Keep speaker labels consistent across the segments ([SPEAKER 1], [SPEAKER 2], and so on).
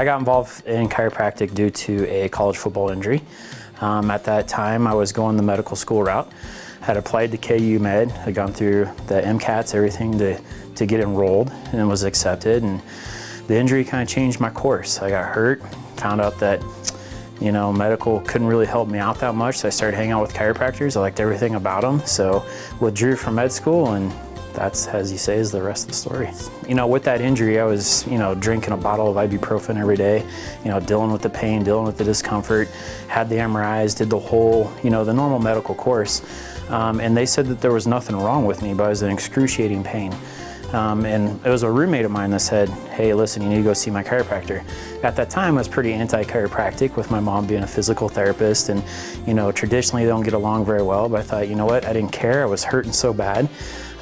[SPEAKER 1] I got involved in chiropractic due to a college football injury. At that time, I was going the medical school route. Had applied to KU Med, had gone through the MCATs, everything to get enrolled, and was accepted. And the injury kind of changed my course. I got hurt, found out that medical couldn't really help me out that much, so I started hanging out with chiropractors. I liked everything about them, so withdrew from med school, and that's, as you say, is the rest of the story. With that injury, I was, drinking a bottle of ibuprofen every day, dealing with the pain, dealing with the discomfort, had the MRIs, did the whole, the normal medical course. And they said that there was nothing wrong with me, but I was in excruciating pain. And it was a roommate of mine that said, hey, listen, you need to go see my chiropractor. At that time, I was pretty anti-chiropractic, with my mom being a physical therapist, and traditionally they don't get along very well, but I thought, you know what, I didn't care. I was hurting so bad.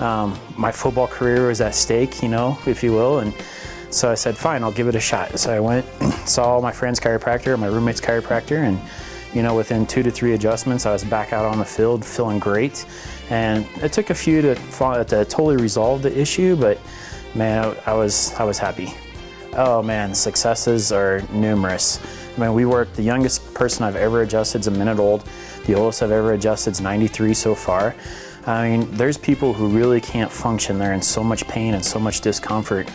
[SPEAKER 1] My football career was at stake, if you will, and so I said, fine, I'll give it a shot. So I went, saw my friend's chiropractor, my roommate's chiropractor, and within 2 to 3 adjustments, I was back out on the field feeling great. And it took a few to totally resolve the issue, but man, I was happy. Oh man, successes are numerous. I mean, the youngest person I've ever adjusted is a minute old. The oldest I've ever adjusted is 93 so far. I mean, there's people who really can't function. They're in so much pain and so much discomfort.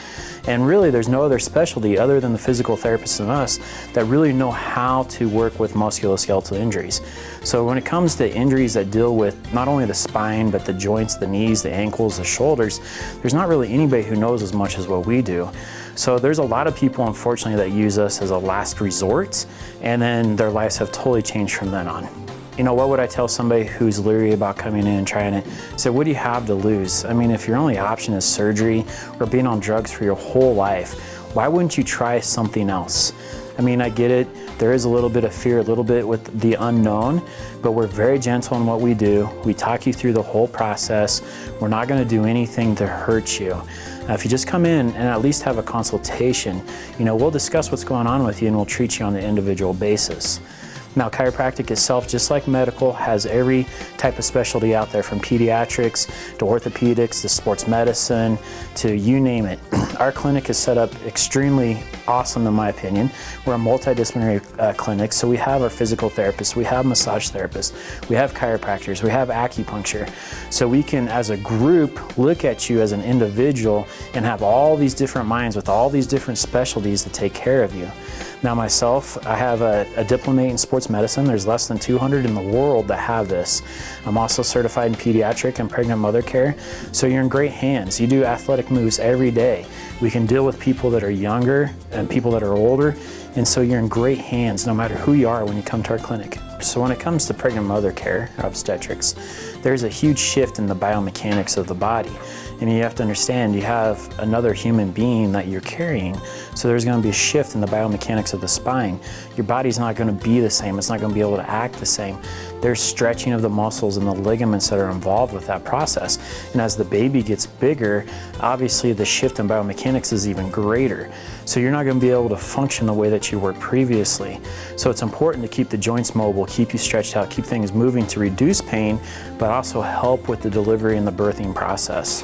[SPEAKER 1] And really, there's no other specialty other than the physical therapists and us that really know how to work with musculoskeletal injuries. So when it comes to injuries that deal with not only the spine, but the joints, the knees, the ankles, the shoulders, there's not really anybody who knows as much as what we do. So there's a lot of people, unfortunately, that use us as a last resort, and then their lives have totally changed from then on. What would I tell somebody who's leery about coming in and trying it? So what do you have to lose? I mean, if your only option is surgery or being on drugs for your whole life, why wouldn't you try something else? I mean, I get it. There is a little bit of fear, a little bit with the unknown, but we're very gentle in what we do. We talk you through the whole process. We're not going to do anything to hurt you. If you just come in and at least have a consultation, we'll discuss what's going on with you and we'll treat you on the individual basis. Now, chiropractic itself, just like medical, has every type of specialty out there, from pediatrics to orthopedics to sports medicine to you name it. Our clinic is set up extremely awesome, in my opinion. We're a multidisciplinary clinic, so we have our physical therapists, we have massage therapists, we have chiropractors, we have acupuncture. So we can, as a group, look at you as an individual and have all these different minds with all these different specialties to take care of you. Now myself, I have a diplomate in sports medicine. There's less than 200 in the world that have this. I'm also certified in pediatric and pregnant mother care. So you're in great hands. You do athletic moves every day. We can deal with people that are younger and people that are older. And so you're in great hands no matter who you are when you come to our clinic. So when it comes to pregnant mother care, or obstetrics, there's a huge shift in the biomechanics of the body. And you have to understand, you have another human being that you're carrying, so there's going to be a shift in the biomechanics of the spine. Your body's not going to be the same. It's not going to be able to act the same. There's stretching of the muscles and the ligaments that are involved with that process. And as the baby gets bigger, obviously the shift in biomechanics is even greater. So you're not going to be able to function the way that you were previously. So it's important to keep the joints mobile, keep you stretched out, keep things moving to reduce pain, but also help with the delivery and the birthing process.